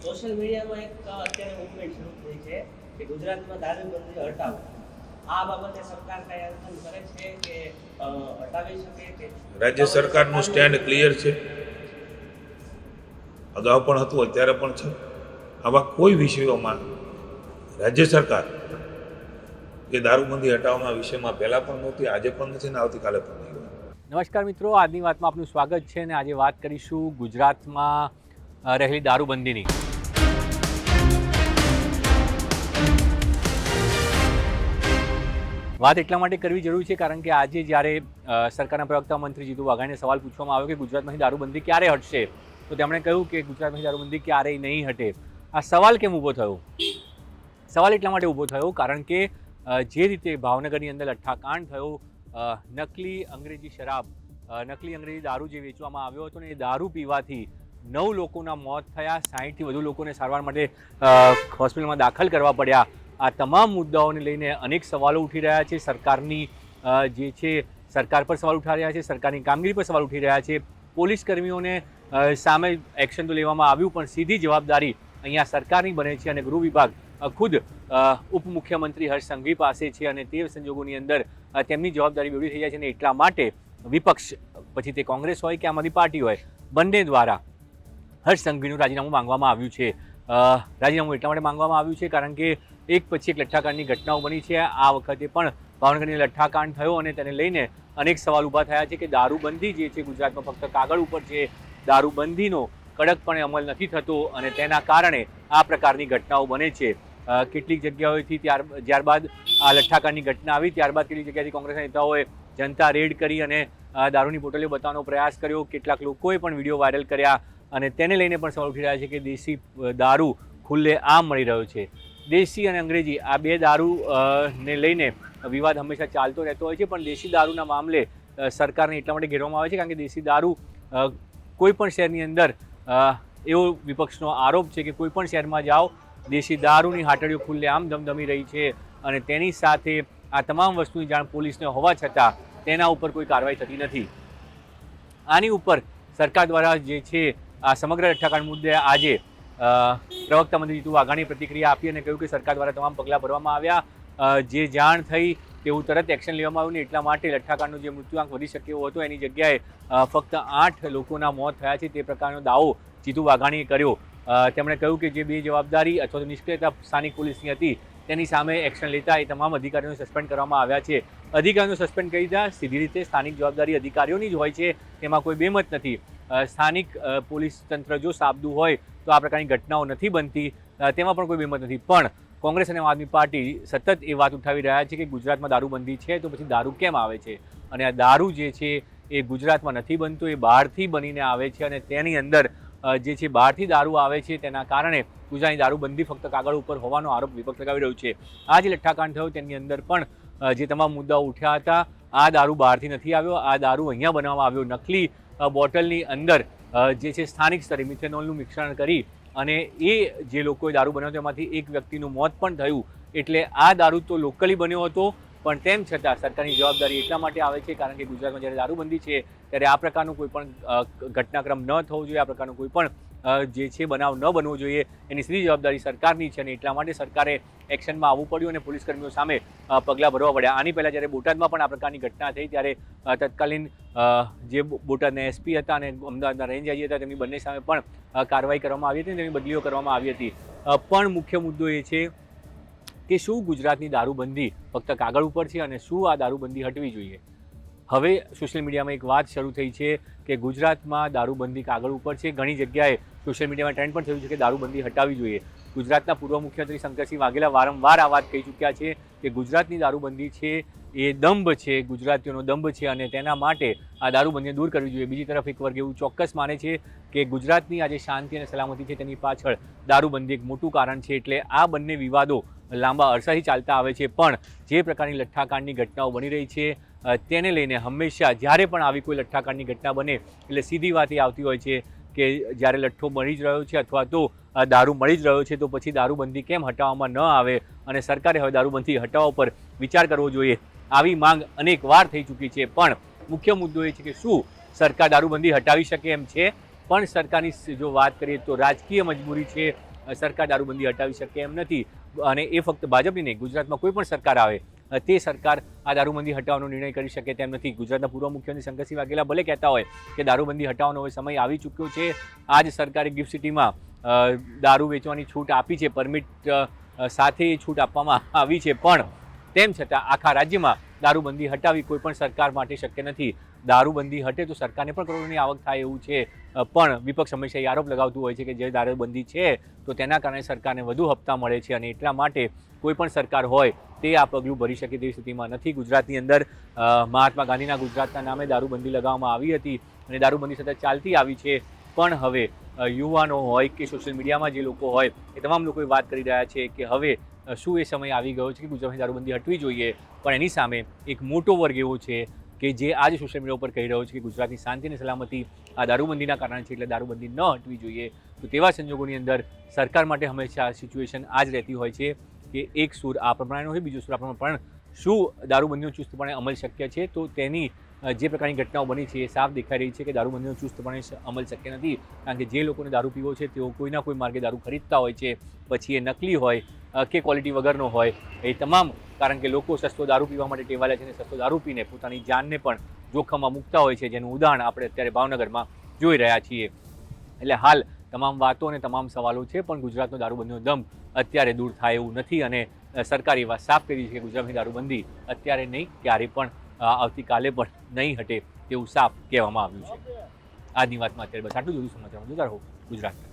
Social મીડિયામાં એક અત્યારે મૂવમેન્ટ શરૂ થઈ છે કે ગુજરાતમાં દારૂબંધી હટાવો. આ બાબતે સરકાર કઈ આંદોલન કરે છે કે હટાવી શકે કે? રાજ્ય સરકારનું સ્ટેન્ડ ક્લિયર છે. અગાઉ પણ હતું, અત્યારે પણ છે. આવા કોઈ વિષયોમાં રાજ્ય સરકાર એ દારૂબંધી હટાવવાના વિષયમાં પહેલાં પણ નહોતી, આજે પણ નથી ને આવતીકાલે પણ નહીં હોય. નમસ્કાર મિત્રો, આજની વાતમાં આપનું સ્વાગત છે અને આજે વાત કરીશું ગુજરાતમાં રહેલી દારૂબંધીની. વાત એટલા માટે કરવી જરૂરી છે કારણ કે આજે જ્યારે સરકારના પ્રવક્તા મંત્રી જીતુ વાઘાણીને સવાલ પૂછવામાં આવ્યો કે ગુજરાતમાંથી દારૂબંધી ક્યારે હટશે, તો તેમણે કહ્યું કે ગુજરાતમાંથી દારૂબંધી ક્યારેય નહીં હટે. આ સવાલ કેમ ઊભો થયો? સવાલ એટલા માટે ઊભો થયો કારણ કે જે રીતે ભાવનગરની અંદર લઠ્ઠાકાંડ થયો, નકલી અંગ્રેજી શરાબ, નકલી અંગ્રેજી દારૂ જે વેચવામાં આવ્યો હતો ને એ દારૂ પીવાથી 9 લોકોના મોત થયા, 60થી વધુ લોકોને સારવાર માટે હોસ્પિટલમાં દાખલ કરવા પડ્યા. આ તમામ મુદ્દાઓને લઈને અનેક સવાલો ઉઠી રહ્યા છે. સરકારની જે છે સરકાર પર સવાલ ઉઠા રહ્યા છે, સરકારની કામગીરી પર સવાલ ઉઠી રહ્યા છે. પોલીસ કર્મીઓને સામે એક્શન તો લેવામાં આવ્યું પણ સીધી જવાબદારી અહીંયા સરકારની બને છે અને ગૃહ વિભાગ ખુદ ઉપમુખ્યમંત્રી હર્ષ સંઘવી પાસે છે અને તે સંજોગોની અંદર તેમની જવાબદારી બેવડી થઈ જાય છે અને એટલા માટે વિપક્ષ, પછી તે કોંગ્રેસ હોય કે આમ આદમી પાર્ટી હોય, બંને દ્વારા હર્ષ સંઘવીનું રાજીનામું માંગવામાં આવ્યું છે. રાજીનામું એટલા માટે માંગવામાં આવ્યું છે કારણ કે એક પછી એક લઠ્ઠાકાંડની ઘટનાઓ બની છે. આ વખતે પણ ભાવનગરની લઠ્ઠાકાંડ થયો અને તેને લઈને અનેક સવાલ ઊભા થયા છે કે દારૂબંધી જે છે ગુજરાતમાં ફક્ત કાગળ ઉપર છે, દારૂબંધીનો કડકપણે અમલ નથી થતો અને તેના કારણે આ પ્રકારની ઘટનાઓ બને છે. કેટલીક જગ્યાઓથી ત્યારબાદ આ લઠ્ઠાકાંડની ઘટના આવી, ત્યારબાદ કેટલીક જગ્યાએથી કોંગ્રેસના નેતાઓએ જનતા રેડ કરી અને દારૂની બોટલીઓ બતાવવાનો પ્રયાસ કર્યો. કેટલાક લોકોએ પણ વિડીયો વાયરલ કર્યા અને તેને લઈને પણ સવાલ ઉઠી રહ્યા છે કે દેશી દારૂ ખુલ્લે આમ મળી રહ્યો છે. દેશી અને અંગ્રેજી આ બે દારૂને લઈને વિવાદ હંમેશા ચાલતો રહેતો હોય છે પણ દેશી દારૂના મામલે સરકારને એટલા માટે ઘેરવામાં આવે છે કારણ કે દેશી દારૂ કોઈ પણ શહેરની અંદર એવો વિપક્ષનો આરોપ છે કે કોઈ પણ શહેરમાં જાઓ, દેશી દારૂની હાટડીઓ ખુલ્લે આમ ધમધમી રહી છે અને તેની સાથે આ તમામ વસ્તુની જાણ પોલીસને હોવા છતાં તેના ઉપર કોઈ કાર્યવાહી થતી નથી. આની ઉપર સરકાર દ્વારા જે છે આ સમગ્ર લઠ્ઠાકાંડ મુદ્દે આજે પ્રવક્તા મંત્રી જીતુ વાઘાણીએ પ્રતિક્રિયા આપી અને કહ્યું કે સરકાર દ્વારા તમામ પગલાં ભરવામાં આવ્યા. જે જાણ થઈ તેવું તરત એક્શન લેવામાં આવ્યું ને એટલા માટે લઠ્ઠાકાંડનો જે મૃત્યુઆંક વધી શકે એવો હતો એની જગ્યાએ ફક્ત 8 લોકોના મોત થયા છે તે પ્રકારનો દાવો જીતુ વાઘાણીએ કર્યો. તેમણે કહ્યું કે જે બે જવાબદારી અથવા તો નિષ્ક્રિયતા સ્થાનિક પોલીસની હતી તેની સામે એક્શન લેતા એ તમામ અધિકારીઓને સસ્પેન્ડ કરવામાં આવ્યા છે. અધિકારીઓને સસ્પેન્ડ કરી દીધા. સીધી રીતે સ્થાનિક જવાબદારી અધિકારીઓની જ હોય છે, તેમાં કોઈ બેમત નથી. સ્થાનિક પોલીસ તંત્ર જો સાબદું હોય તો આ પ્રકારની ઘટનાઓ નથી બનતી, તેમાં પણ કોઈ બેમત નથી. પણ કોંગ્રેસ અને આમ આદમી પાર્ટી સતત એ વાત ઉઠાવી રહ્યા છે કે ગુજરાતમાં દારૂબંધી છે તો પછી દારૂ કેમ આવે છે અને આ દારૂ જે છે એ ગુજરાતમાં નથી બનતો, એ બહારથી બનીને આવે છે અને તેની અંદર જે છે બહારથી દારૂ આવે છે તેના કારણે ગુજરાતની દારૂબંધી ફક્ત કાગળ ઉપર હોવાનો આરોપ વિપક્ષ લગાવી રહ્યું છે. આ જે લઠ્ઠાકાંડ થયો તેની અંદર પણ જે તમામ મુદ્દાઓ ઉઠ્યા હતા, આ દારૂ બહારથી નથી આવ્યો, આ દારૂ અહીંયા બનાવવામાં આવ્યો. નકલી બોટલની અંદર જે છે સ્થાનિક સ્તરે મિથેનોલનું મિશ્રણ કરી અને એ જે લોકોએ દારૂ બનાવ્યો તેમાંથી એક વ્યક્તિનું મોત પણ થયું. એટલે આ દારૂ તો લોકલી બન્યો હતો પણ તેમ છતાં સરકારની જવાબદારી એટલા માટે આવે છે કારણ કે ગુજરાતમાં જ્યારે દારૂબંધી છે ત્યારે આ પ્રકારનું કોઈ પણ ઘટનાક્રમ ન થવો જોઈએ, આ પ્રકારનું કોઈ પણ જે છે બનાવ ન બનવો જોઈએ. એની સીધી જવાબદારી સરકારની છે અને એટલા માટે સરકારે એક્શનમાં આવવું પડ્યું અને પોલીસ કર્મીઓ સામે પગલાં ભરવા પડ્યા. આની પહેલાં જ્યારે બોટાદમાં પણ આ પ્રકારની ઘટના થઈ ત્યારે તત્કાલીન જે બોટાદના એસપી હતા અને અમદાવાદના રેન્જ આઈજી હતા તેમની બંને સામે પણ કાર્યવાહી કરવામાં આવી હતી અને તેમની બદલીઓ કરવામાં આવી હતી. પણ મુખ્ય મુદ્દો એ છે કે શું ગુજરાતની દારૂબંધી ફક્ત કાગળ ઉપર છે અને શું આ દારૂબંધી હટવી જોઈએ? હવે સોશિયલ મીડિયામાં એક વાત શરૂ થઈ છે કે ગુજરાતમાં દારૂબંધી કાગળ ઉપર છે. ઘણી જગ્યાએ સોશિયલ મીડિયામાં ટ્રેન્ડ પણ થયું છે કે દારૂબંધી હટાવવી જોઈએ. ગુજરાતના પૂર્વ મુખ્યમંત્રી શંકરસિંહ વાઘેલા વારંવાર આ વાત કહી ચૂક્યા છે કે ગુજરાતની દારૂબંધી છે એ દંભ છે, ગુજરાતીઓનો દંભ છે અને તેના માટે આ દારૂબંધીને દૂર કરવી જોઈએ. બીજી તરફ એક વર્ગ એવું ચોક્કસ માને છે કે ગુજરાતની આજે શાંતિ અને સલામતી છે તેની પાછળ દારૂબંધી એક મોટું કારણ છે. એટલે આ બંને વિવાદો લાંબા અરસાથી ચાલતા આવે છે પણ જે પ્રકારની લઠ્ઠાકાંડની ઘટનાઓ બની રહી છે તેને લઈને હંમેશા જ્યારે પણ આવી કોઈ લઠ્ઠાકાંડની ઘટના બને એટલે સીધી વાત એ આવતી હોય છે કે જ્યારે લઠ્ઠો મળી જ રહ્યો છે અથવા તો દારૂ મળી જ રહ્યો છે તો પછી દારૂબંધી કેમ હટાવવામાં ન આવે અને સરકારે હવે દારૂબંધી હટાવવા પર વિચાર કરવો જોઈએ. આવી માંગ અનેક વાર થઈ ચૂકી છે પણ મુખ્ય મુદ્દો એ છે કે શું સરકાર દારૂબંધી હટાવી શકે એમ છે? પણ સરકારની જો વાત કરીએ તો રાજકીય મજબૂરી છે સરકાર દારૂબંધી હટાવી શકે એમ નથી. અને એ ફક્ત ભાજપની નહીં, ગુજરાતમાં કોઈ પણ સરકાર આવે તે સરકાર આ દારૂબંધી હટાવવાનો નિર્ણય કરી શકે તેમ નથી. ગુજરાતના પૂર્વ મુખ્યમંત્રી શંકરસિંહ વાઘેલા ભલે કહેતા હોય કે દારૂબંધી હટાવવાનો હવે સમય આવી ચૂક્યો છે, આ જ સરકારે ગિફ્ટ સિટીમાં દારૂ વેચવાની છૂટ આપી છે, પરમિટ સાથે છૂટ આપવામાં આવી છે, પણ તેમ છતાં આખા રાજ્યમાં દારૂબંધી હટાવી કોઈ પણ સરકાર માટે શક્ય નથી. દારૂબંધી હટે તો સરકારને પણ કરોડોની આવક થાય એવું છે, પણ વિપક્ષ હંમેશા એ આરોપ લગાવતું હોય છે કે જે દારૂબંધી છે તો તેના કારણે સરકારને વધુ હપ્તા મળે છે અને એટલા માટે કોઈ પણ સરકાર હોય તે આ પગલું ભરી શકે તેવી સ્થિતિમાં નથી. ગુજરાતની અંદર મહાત્મા ગાંધીના ગુજરાતના નામે દારૂબંધી લગાવવામાં આવી હતી અને દારૂબંધી સતત ચાલતી આવી છે, પણ હવે યુવાનો હોય કે સોશિયલ મીડિયામાં જે લોકો હોય એ તમામ લોકો વાત કરી રહ્યા છે કે હવે શું એ સમય આવી ગયો છે કે ગુજરાતની દારૂબંધી હટવી જોઈએ. પણ એની સામે એક મોટો વર્ગ એવો છે કે જે આજે સોશિયલ મીડિયા ઉપર કહી રહ્યો છે કે ગુજરાતની શાંતિ અને સલામતી આ દારૂબંધીના કારણે છે, એટલે દારૂબંધી ન હટવી જોઈએ. તો તેવા સંજોગોની અંદર સરકાર માટે હંમેશા સિચ્યુએશન આ જ રહેતી હોય છે કે એક સૂર આ પ્રમાણે હોય, બીજો સૂર આ પ્રમાણે. પણ શું દારૂબંધીનો ચુસ્તપણે અમલ શક્ય છે? તો તેની જે પ્રકારની ઘટનાઓ બની છે એ સાફ દેખાઈ રહી છે કે દારૂબંધીનો ચુસ્તપણે અમલ શક્ય નથી, કારણ કે જે લોકોને દારૂ પીવો છે તેઓ કોઈના કોઈ માર્ગે દારૂ ખરીદતા હોય છે, પછી એ નકલી હોય કે ક્વોલિટી વગરનો હોય, એ તમામ કારણ કે લોકો સસ્તો દારૂ પીવા માટે ટેવાયેલા છે અને સસ્તો દારૂ પીને પોતાની જાનને પણ જોખમમાં મૂકતા હોય છે, જેનું ઉદાહરણ આપણે અત્યારે ભાવનગરમાં જોઈ રહ્યા છીએ. એટલે હાલ તમામ વાતો અને તમામ સવાલો છે, પણ ગુજરાતનો દારૂબંધીનો દમ અત્યારે દૂર થાય એવું નથી અને સરકારે વાત સાફ કરી છે કે ગુજરાતની દારૂબંધી અત્યારે નહીં, ક્યારે પણ આવતીકાલે પણ નહીં હટે તેવું સાફ કહેવામાં આવ્યું છે. આજની વાતમાં અત્યારે બસ આટલું જ. સમાચારમાં જોતા રહો ગુજરાત.